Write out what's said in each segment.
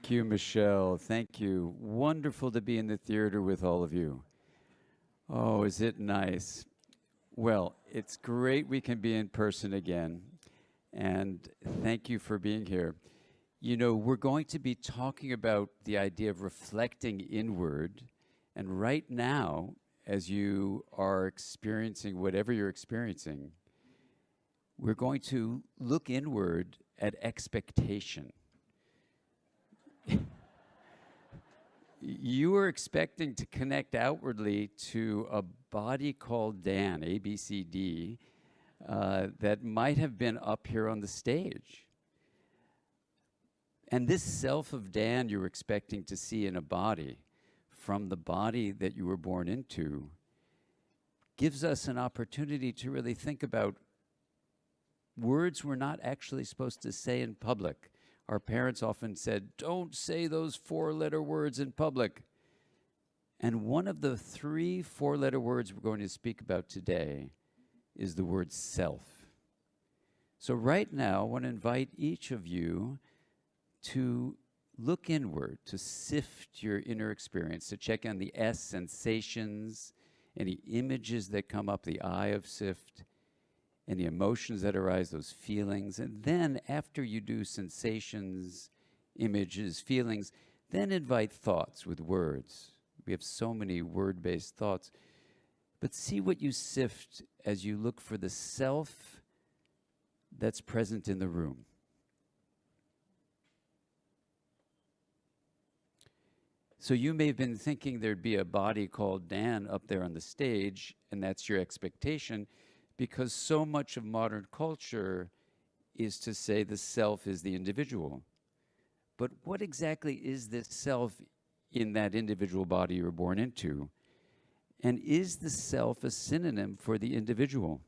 Thank you, Michelle. Thank you. Wonderful to be in the theater with all of you. Oh, is it nice? Well, it's great we can be in person again. And thank you for being here. You know, we're going to be talking about the idea of reflecting inward. And right now, as you are experiencing whatever you're experiencing, we're going to look inward at expectation. You were expecting to connect outwardly to a body called Dan, ABCD, that might have been up here on the stage. And this self of Dan you were expecting to see in a body, from the body that you were born into, gives us an opportunity to really think about words we're not actually supposed to say in public. Our parents often said, don't say those 4-letter words in public. And one of the 3 4-letter words we're going to speak about today is the word self. So right now, I want to invite each of you to look inward, to sift your inner experience, to check on the S sensations, any images that come up, the I of sift, and the emotions that arise, those feelings. And then after you do sensations, images, feelings, then invite thoughts with words. We have so many word-based thoughts. But see what you sift as you look for the self that's present in the room. So you may have been thinking there'd be a body called Dan up there on the stage, and that's your expectation, because so much of modern culture is to say the self is the individual. But what exactly is this self in that individual body you were born into? And is the self a synonym for the individual?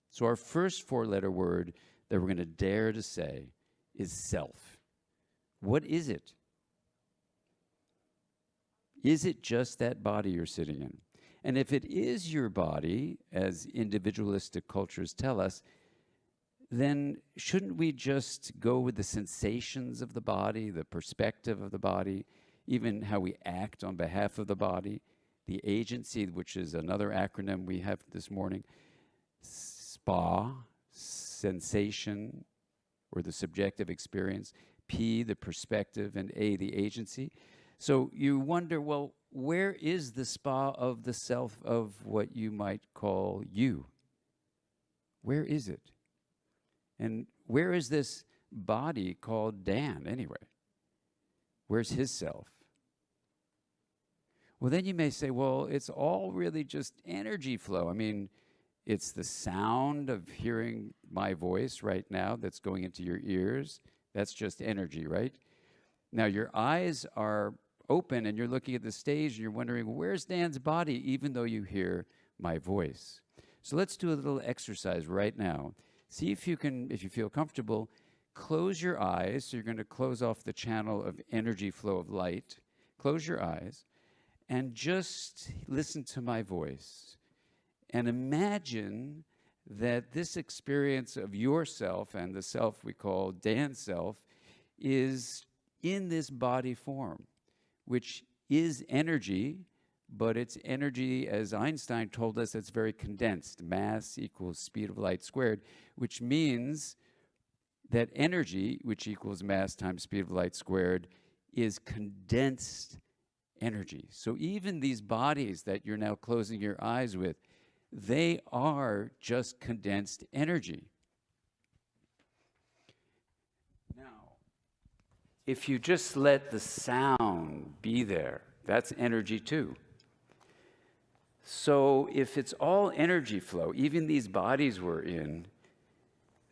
So our first 4-letter word that we're going to dare to say is self. What is it? Is it just that body you're sitting in? And if it is your body, as individualistic cultures tell us, then shouldn't we just go with the sensations of the body, the perspective of the body, even how we act on behalf of the body, the agency, which is another acronym we have this morning, SPA, sensation, or the subjective experience, P, the perspective, and A, the agency. So you wonder, well, where is the spa of the self of what you might call you? Where is it? And where is this body called Dan anyway? Where's his self? Well, then you may say, well, it's all really just energy flow. I mean, it's the sound of hearing my voice right now that's going into your ears. That's just energy, right? Now, your eyes are open and you're looking at the stage and you're wondering, where's Dan's body, even though you hear my voice? So let's do a little exercise right now. See if you can, if you feel comfortable, close your eyes. So you're going to close off the channel of energy flow of light. Close your eyes and just listen to my voice. And imagine that this experience of yourself and the self we call Dan's self is in this body form, which is energy, but it's energy, as Einstein told us, it's very condensed. Mass equals speed of light squared, which means that energy, which equals mass times speed of light squared, is condensed energy. So even these bodies that you're now closing your eyes with, they are just condensed energy. Now, if you just let the sound be there, that's energy too. So if it's all energy flow, even these bodies we're in,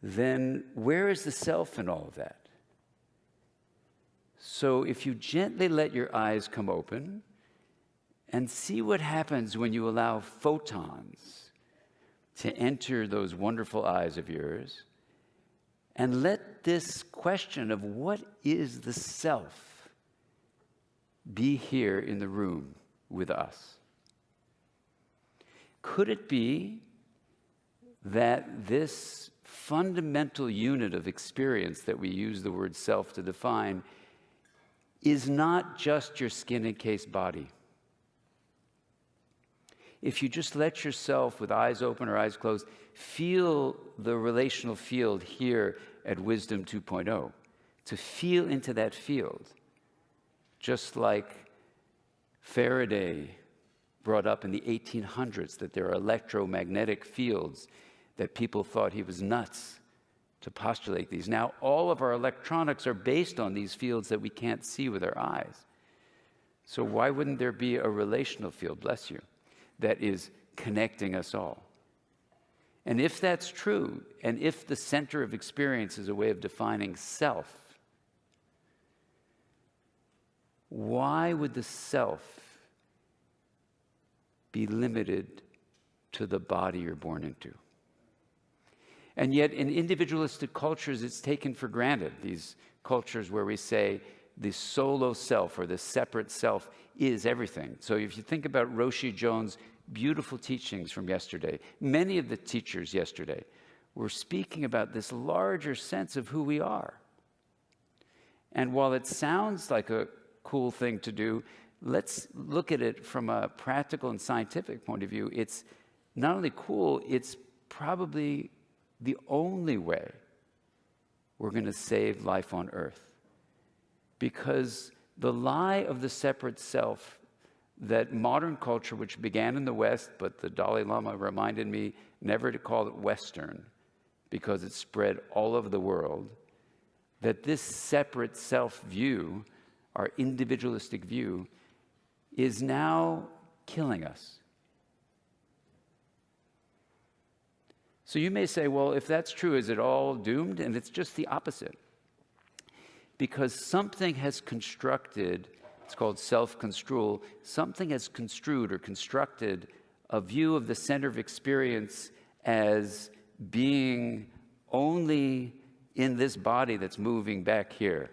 then where is the self in all of that? So if you gently let your eyes come open and see what happens when you allow photons to enter those wonderful eyes of yours, and let this question of what is the self be here in the room with us. Could it be that this fundamental unit of experience that we use the word self to define is not just your skin-encased body. If you just let yourself, with eyes open or eyes closed, feel the relational field here at Wisdom 2.0, to feel into that field, just like Faraday brought up in the 1800s that there are electromagnetic fields that people thought he was nuts to postulate these. Now, all of our electronics are based on these fields that we can't see with our eyes. So why wouldn't there be a relational field, bless you, that is connecting us all? And if that's true, and if the center of experience is a way of defining self, why would the self be limited to the body you're born into? And yet in individualistic cultures, it's taken for granted, these cultures where we say the solo self or the separate self is everything. So if you think about Roshi Jones' beautiful teachings from yesterday, many of the teachers yesterday were speaking about this larger sense of who we are. And while it sounds like a cool thing to do, let's look at it from a practical and scientific point of view. It's not only cool, it's probably the only way we're going to save life on Earth. Because the lie of the separate self that modern culture, which began in the West, but the Dalai Lama reminded me never to call it Western because it spread all over the world, that this separate self view, our individualistic view, is now killing us. So you may say, well, if that's true, is it all doomed? And it's just the opposite. Because something has constructed, it's called self-construal, something has construed or constructed a view of the center of experience as being only in this body that's moving back here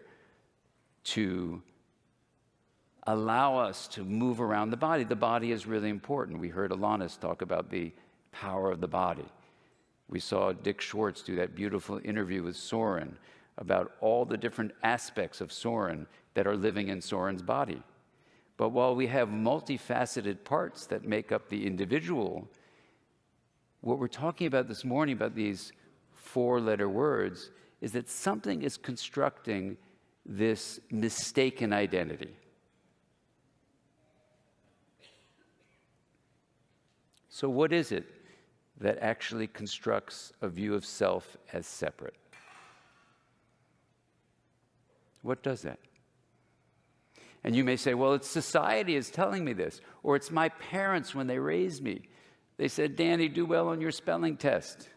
to allow us to move around the body. The body is really important. We heard Alanis talk about the power of the body. We saw Dick Schwartz do that beautiful interview with Soren about all the different aspects of Soren that are living in Soren's body. But while we have multifaceted parts that make up the individual, what we're talking about this morning about these four-letter words is that something is constructing this mistaken identity. So what is it that actually constructs a view of self as separate? What does that? And you may say, well, it's society is telling me this, or it's my parents when they raised me. They said, Danny, do well on your spelling test,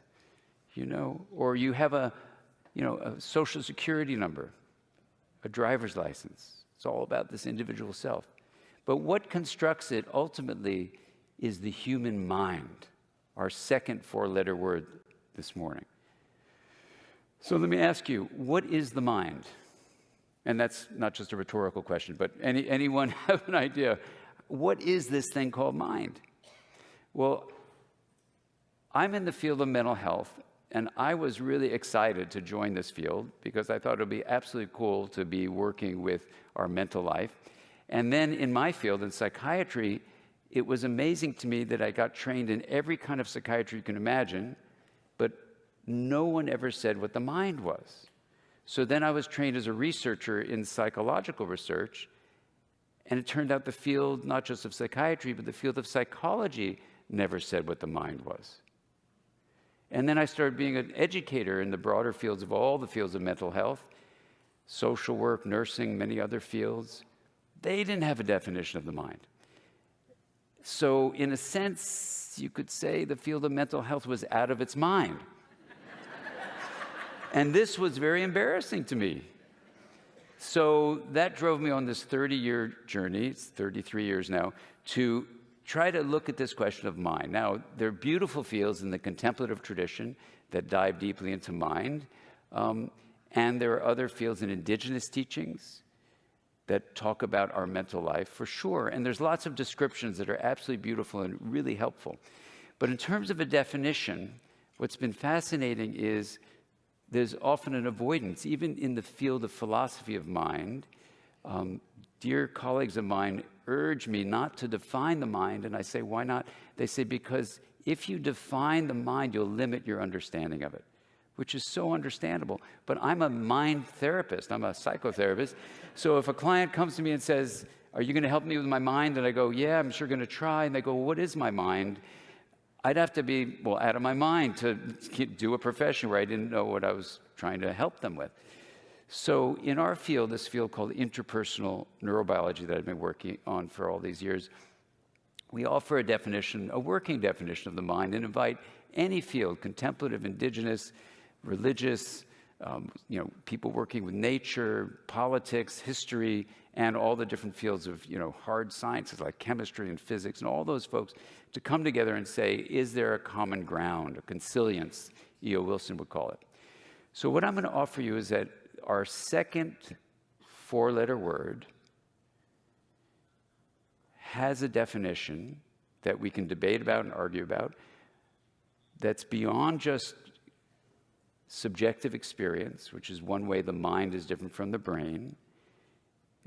or you have a social security number, a driver's license. It's all about this individual self. But what constructs it ultimately is the human mind, our second four-letter word this morning. So let me ask you, what is the mind? And that's not just a rhetorical question, but anyone have an idea? What is this thing called mind? Well, I'm in the field of mental health, and I was really excited to join this field because I thought it would be absolutely cool to be working with our mental life. And then in my field, in psychiatry, it was amazing to me that I got trained in every kind of psychiatry you can imagine, but no one ever said what the mind was. So then I was trained as a researcher in psychological research, and it turned out the field, not just of psychiatry, but the field of psychology never said what the mind was. And then I started being an educator in the broader fields of all the fields of mental health, social work, nursing, many other fields. They didn't have a definition of the mind. So in a sense, you could say the field of mental health was out of its mind. And this was very embarrassing to me. So that drove me on this 30-year journey, it's 33 years now, to try to look at this question of mind. Now, there are beautiful fields in the contemplative tradition that dive deeply into mind, and there are other fields in indigenous teachings that talk about our mental life, for sure. And there's lots of descriptions that are absolutely beautiful and really helpful. But in terms of a definition, what's been fascinating is there's often an avoidance, even in the field of philosophy of mind, Dear colleagues of mine urge me not to define the mind, and I say, why not? They say, because if you define the mind, you'll limit your understanding of it, which is so understandable. But I'm a mind therapist. I'm a psychotherapist. So if a client comes to me and says, are you going to help me with my mind? And I go, yeah, I'm sure going to try. And they go, well, what is my mind? I'd have to be, out of my mind to do a profession where I didn't know what I was trying to help them with. So in our field, this field called interpersonal neurobiology that I've been working on for all these years, we offer a definition, a working definition of the mind, and invite any field, contemplative, indigenous, religious, people working with nature, politics, history, and all the different fields of, hard sciences like chemistry and physics, and all those folks to come together and say, is there a common ground, a consilience, E.O. Wilson would call it. So what I'm going to offer you is that our second four-letter word has a definition that we can debate about and argue about that's beyond just subjective experience, which is one way the mind is different from the brain,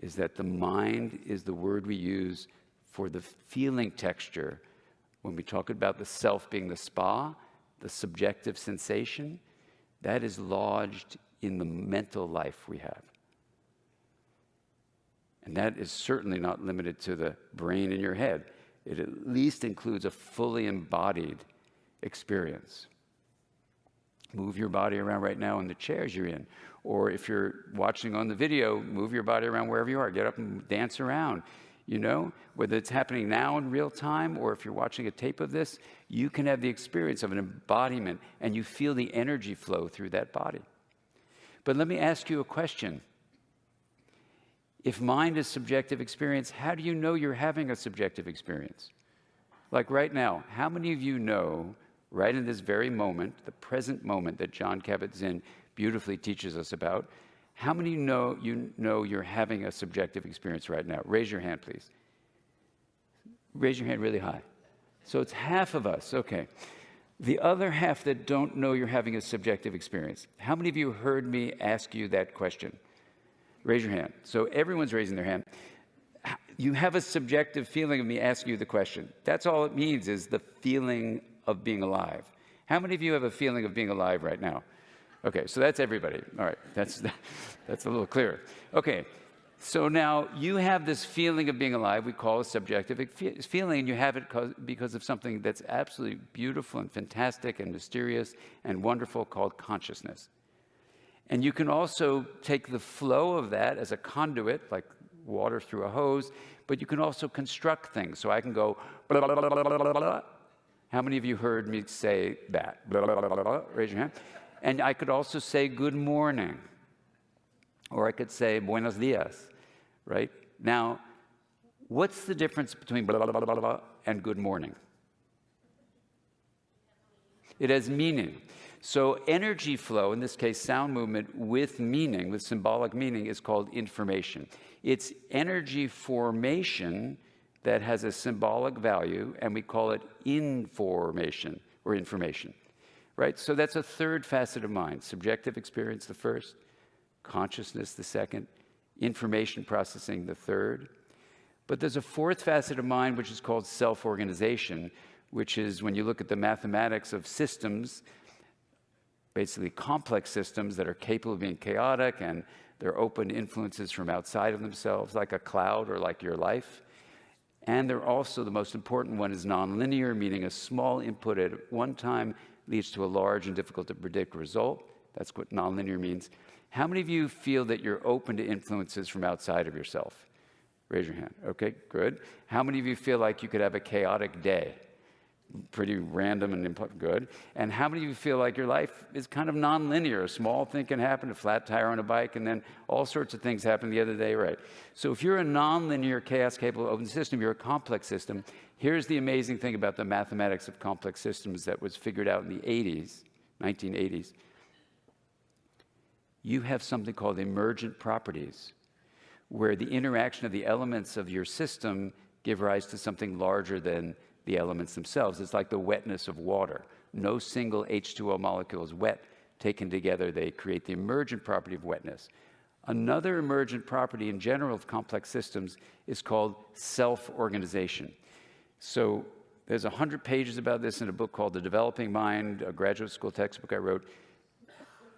is that the mind is the word we use for the feeling texture when we talk about the self being the spa, the subjective sensation, that is lodged in the mental life we have. And that is certainly not limited to the brain in your head. It at least includes a fully embodied experience. Move your body around right now in the chairs you're in. Or if you're watching on the video, move your body around wherever you are. Get up and dance around. Whether it's happening now in real time or if you're watching a tape of this, you can have the experience of an embodiment and you feel the energy flow through that body. But let me ask you a question. If mind is subjective experience, how do you know you're having a subjective experience? Like right now, how many of you know, right in this very moment, the present moment that Jon Kabat-Zinn beautifully teaches us about, how many know you're having a subjective experience right now? Raise your hand, please. Raise your hand really high. So it's half of us, okay. The other half that don't know you're having a subjective experience, how many of you heard me ask you that question? Raise your hand. So everyone's raising their hand. You have a subjective feeling of me asking you the question. That's all it means, is the feeling of being alive. How many of you have a feeling of being alive right now? Okay, so that's everybody. All right, that's a little clearer. Okay, so now you have this feeling of being alive we call a subjective feeling, and you have it because of something that's absolutely beautiful and fantastic and mysterious and wonderful called consciousness. And you can also take the flow of that as a conduit, like water through a hose, but you can also construct things. So I can go, blah, blah, blah, blah, blah, blah. How many of you heard me say that? Blah, blah, blah, blah, blah. Raise your hand. And I could also say good morning, or I could say buenos dias, right? Now, what's the difference between blah, blah, blah, blah, blah, and good morning? It has meaning. So energy flow, in this case sound movement with meaning, with symbolic meaning, is called information. It's energy formation that has a symbolic value, and we call it information or information. Right? So that's a third facet of mind. Subjective experience, the first. Consciousness, the second. Information processing, the third. But there's a fourth facet of mind, which is called self-organization, which is when you look at the mathematics of systems, basically complex systems that are capable of being chaotic and they're open to influences from outside of themselves, like a cloud or like your life. And they're also, the most important one is nonlinear, meaning a small input at one time leads to a large and difficult to predict result. That's what nonlinear means. How many of you feel that you're open to influences from outside of yourself? Raise your hand. Okay, good. How many of you feel like you could have a chaotic day? Pretty random and good. And how many of you feel like your life is kind of nonlinear? A small thing can happen, a flat tire on a bike, and then all sorts of things happen the other day, right? So if you're a nonlinear, chaos-capable open system, you're a complex system. Here's the amazing thing about the mathematics of complex systems that was figured out in the 1980s. You have something called emergent properties, where the interaction of the elements of your system give rise to something larger than the elements themselves. It's like the wetness of water. No single H2O molecule is wet. Taken together, they create the emergent property of wetness. Another emergent property in general of complex systems is called self-organization. So there's 100 pages about this in a book called The Developing Mind, a graduate school textbook I wrote.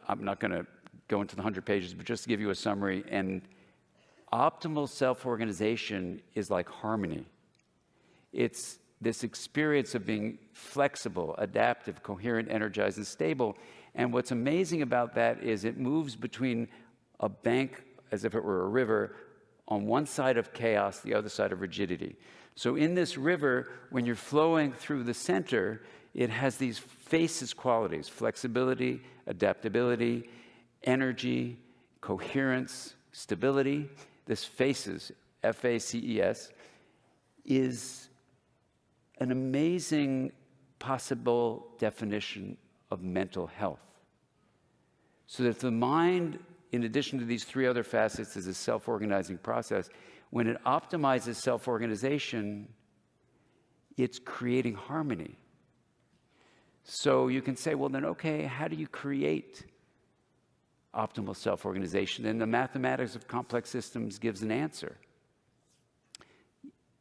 I'm not going to go into the 100 pages, but just to give you a summary. And optimal self-organization is like harmony. It's this experience of being flexible, adaptive, coherent, energized, and stable. And what's amazing about that is it moves between a bank, as if it were a river, on one side of chaos, the other side of rigidity. So in this river, when you're flowing through the center, it has these Facets qualities: flexibility, adaptability, energy, coherence, stability. This Facets, F-A-C-E-S, is an amazing possible definition of mental health. So that the mind, in addition to these three other facets, is a self-organizing process. When it optimizes self-organization, it's creating harmony. So you can say, well, then, okay, how do you create optimal self-organization? And the mathematics of complex systems gives an answer.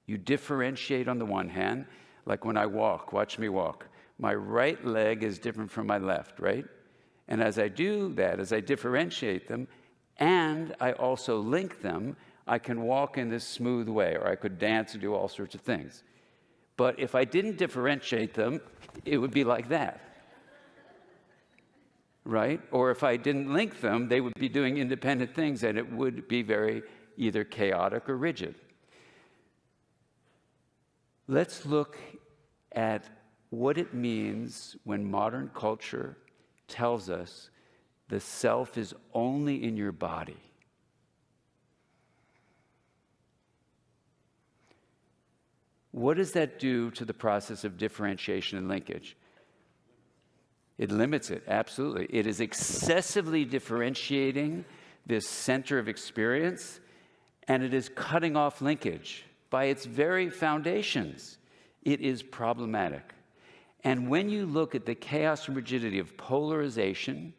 You differentiate on the one hand, like when I walk, watch me walk. My right leg is different from my left, right? And as I do that, as I differentiate them, and I also link them, I can walk in this smooth way, or I could dance and do all sorts of things. But if I didn't differentiate them, it would be like that, right? Or if I didn't link them, they would be doing independent things, and it would be very either chaotic or rigid. Let's look at what it means when modern culture tells us the self is only in your body. What does that do to the process of differentiation and linkage? It limits it, absolutely. It is excessively differentiating this center of experience, and it is cutting off linkage. By its very foundations, it is problematic. And when you look at the chaos and rigidity of polarization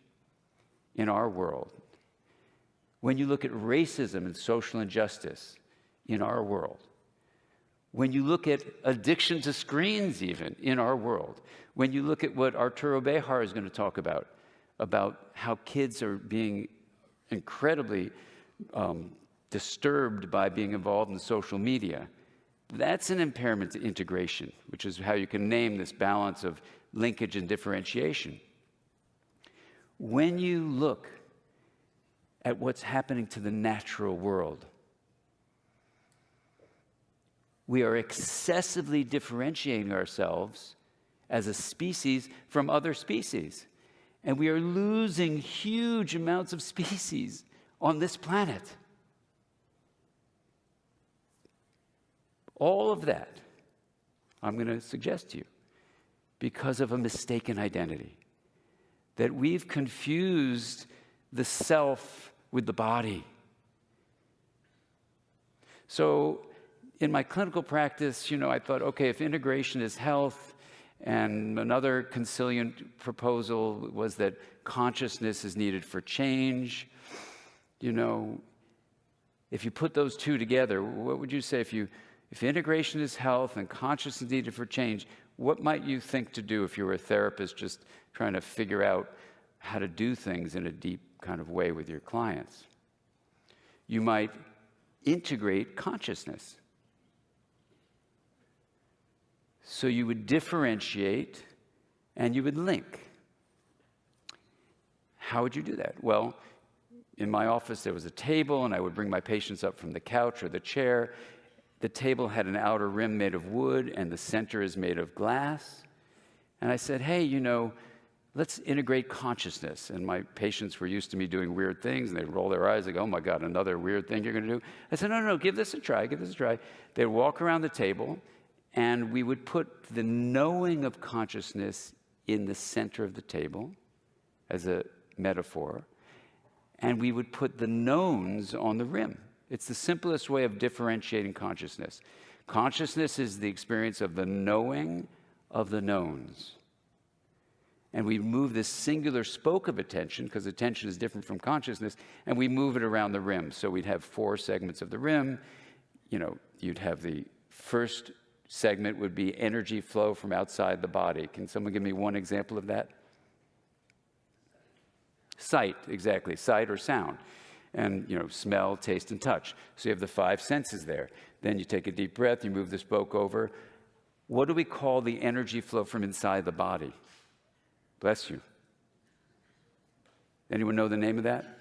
in our world, when you look at racism and social injustice in our world, when you look at addiction to screens even in our world, when you look at what Arturo Bejar is going to talk about how kids are being incredibly disturbed by being involved in social media, that's an impairment to integration, which is how you can name this balance of linkage and differentiation. When you look at what's happening to the natural world, we are excessively differentiating ourselves as a species from other species. And we are losing huge amounts of species on this planet. All of that, I'm going to suggest to you, because of a mistaken identity. That we've confused the self with the body. So in my clinical practice, I thought, okay, if integration is health, and another consilient proposal was that consciousness is needed for change, if you put those two together, what would you say if integration is health and consciousness is needed for change, what might you think to do if you were a therapist just trying to figure out how to do things in a deep kind of way with your clients? You might integrate consciousness. So you would differentiate and you would link. How would you do that? Well, in my office there was a table, and I would bring my patients up from the couch or the chair. The table had an outer rim made of wood, and the center is made of glass. And I said, hey, let's integrate consciousness. And my patients were used to me doing weird things, and they'd roll their eyes and go, oh my God, another weird thing you're going to do? I said, no, give this a try. They'd walk around the table, and we would put the knowing of consciousness in the center of the table as a metaphor, and we would put the knowns on the rim. It's the simplest way of differentiating consciousness. Consciousness is the experience of the knowing of the knowns. And we move this singular spoke of attention, because attention is different from consciousness, and we move it around the rim. So we'd have 4 segments of the rim. You'd have the first segment would be energy flow from outside the body. Can someone give me one example of that? Sight, exactly, sight or sound. And, smell, taste, and touch. So you have the 5 senses there. Then you take a deep breath, you move the spoke over. What do we call the energy flow from inside the body? Bless you. Anyone know the name of that?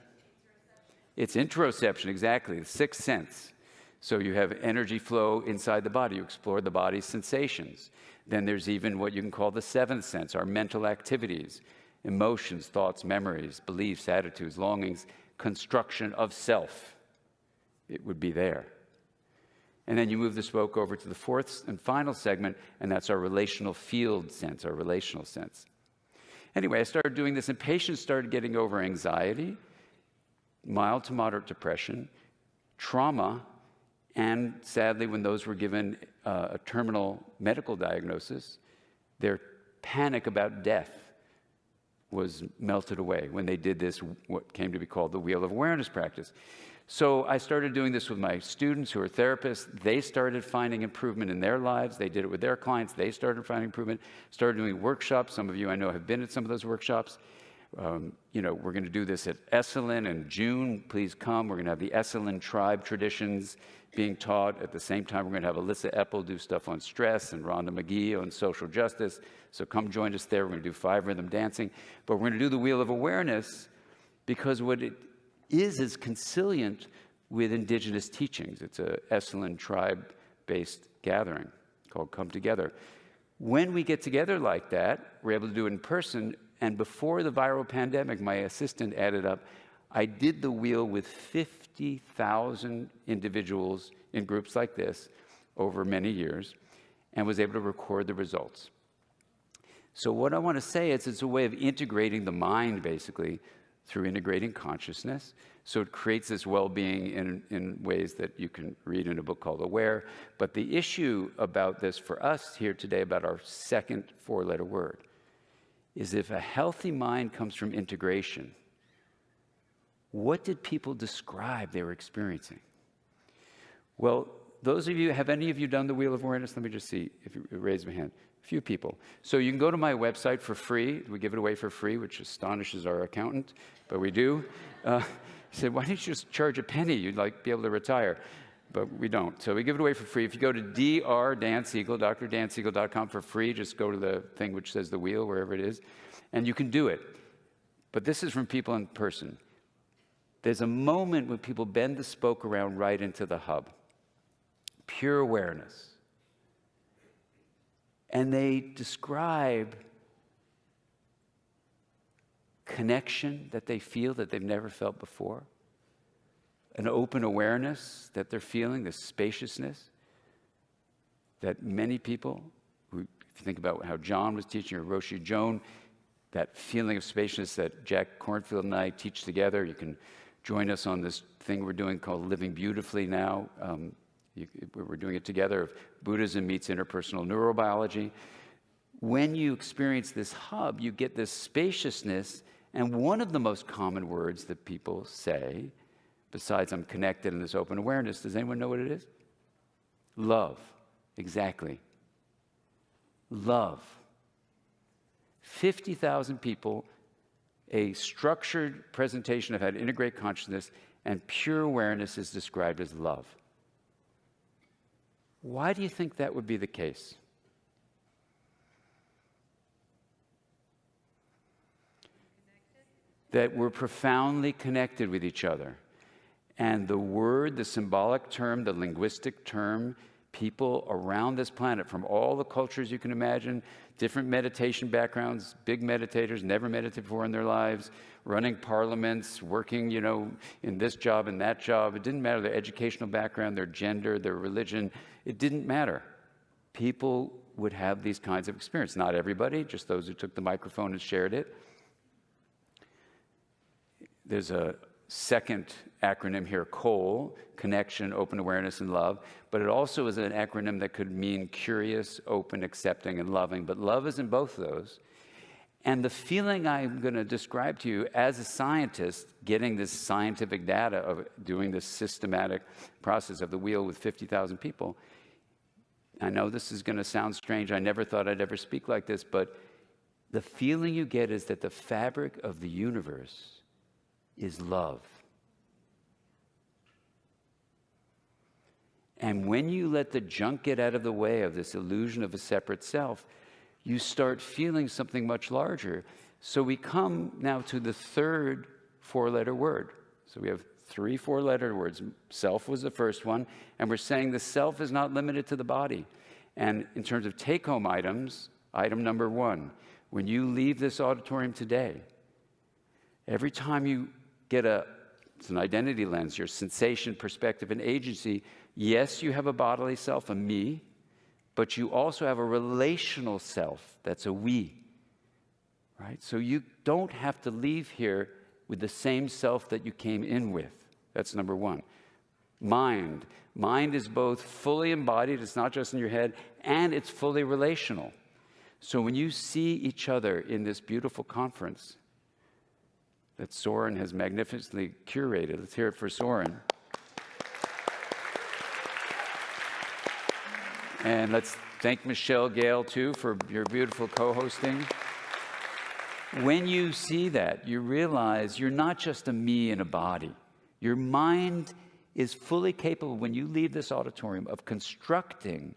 It's interoception, exactly, the 6th sense. So you have energy flow inside the body. You explore the body's sensations. Then there's even what you can call the 7th sense, our mental activities, emotions, thoughts, memories, beliefs, attitudes, longings, construction of self. It would be there. And then you move the spoke over to the 4th and final segment, and that's our relational field sense, our relational sense. Anyway, I started doing this, and patients started getting over anxiety, mild to moderate depression, trauma, and sadly, when those were given a terminal medical diagnosis, their panic about death was melted away when they did this, what came to be called the Wheel of Awareness practice. So I started doing this with my students who are therapists. They started finding improvement in their lives. They did it with their clients. They started finding improvement, started doing workshops. Some of you I know have been at some of those workshops. We're going to do this at Esalen in June. Please come. We're going to have the Esalen tribe traditions being taught. At the same time, we're going to have Alyssa Epple do stuff on stress and Rhonda McGee on social justice. So come join us there. We're going to do 5 rhythm dancing. But we're going to do the Wheel of Awareness because what it is conciliant with indigenous teachings. It's a Esalen tribe-based gathering called Come Together. When we get together like that, we're able to do it in person. And before the viral pandemic, my assistant added up, I did the wheel with 50,000 individuals in groups like this over many years and was able to record the results. So what I want to say is it's a way of integrating the mind, basically, through integrating consciousness. So it creates this well-being in ways that you can read in a book called Aware. But the issue about this for us here today, about our second 4-letter word, is if a healthy mind comes from integration, what did people describe they were experiencing? Well, those of you, have any of you done the Wheel of Awareness? Let me just see if you raise my hand. A few people. So you can go to my website for free. We give it away for free, which astonishes our accountant, but we do. He said, why don't you just charge a penny? You'd be able to retire. But we don't. So we give it away for free. If you go to drdansiegel.com for free, just go to the thing which says the wheel, wherever it is, and you can do it. But this is from people in person. There's a moment when people bend the spoke around right into the hub. Pure awareness. And they describe connection that they feel that they've never felt before. An open awareness that they're feeling, this spaciousness that many people, if you think about how John was teaching, or Roshi Joan, that feeling of spaciousness that Jack Cornfield and I teach together. You can join us on this thing we're doing called Living Beautifully now. We're doing it together, of Buddhism meets interpersonal neurobiology. When you experience this hub, you get this spaciousness, and one of the most common words that people say, besides I'm connected in this open awareness, does anyone know what it is? Love. Exactly. Love. 50,000 people, a structured presentation of how to integrate consciousness, and pure awareness is described as love. Why do you think that would be the case? That we're profoundly connected with each other. And the word, the symbolic term, the linguistic term, people around this planet from all the cultures you can imagine, different meditation backgrounds, big meditators, never meditated before in their lives, running parliaments, working, in this job and that job. It didn't matter their educational background, their gender, their religion. It didn't matter. People would have these kinds of experiences. Not everybody, just those who took the microphone and shared it. There's a second acronym here, COAL, connection, open awareness, and love. But it also is an acronym that could mean curious, open, accepting, and loving. But love is in both of those. And the feeling I'm going to describe to you as a scientist, getting this scientific data of doing this systematic process of the wheel with 50,000 people, I know this is going to sound strange. I never thought I'd ever speak like this, but the feeling you get is that the fabric of the universe is love. And when you let the junk get out of the way of this illusion of a separate self, you start feeling something much larger. So we come now to the third four-letter word. So we have 3 four-letter words. Self was the first one, and we're saying the self is not limited to the body. And in terms of take-home items, item number 1, when you leave this auditorium today, every time you get it's an identity lens, your sensation, perspective, and agency, yes, you have a bodily self, a me, but you also have a relational self that's a we, right? So you don't have to leave here with the same self that you came in with. That's number 1. Mind. Mind is both fully embodied, it's not just in your head, and it's fully relational. So when you see each other in this beautiful conference that Soren has magnificently curated, let's hear it for Soren. And let's thank Michelle Gale, too, for your beautiful co-hosting. When you see that, you realize you're not just a me in a body. Your mind is fully capable, when you leave this auditorium, of constructing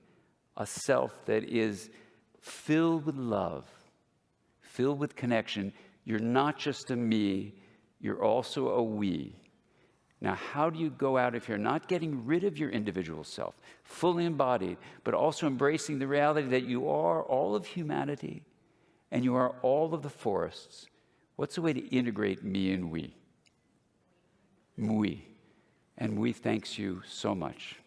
a self that is filled with love, filled with connection. You're not just a me, you're also a we. Now, how do you go out of here not getting rid of your individual self, fully embodied, but also embracing the reality that you are all of humanity and you are all of the forests? What's the way to integrate me and we? We. And we thanks you so much.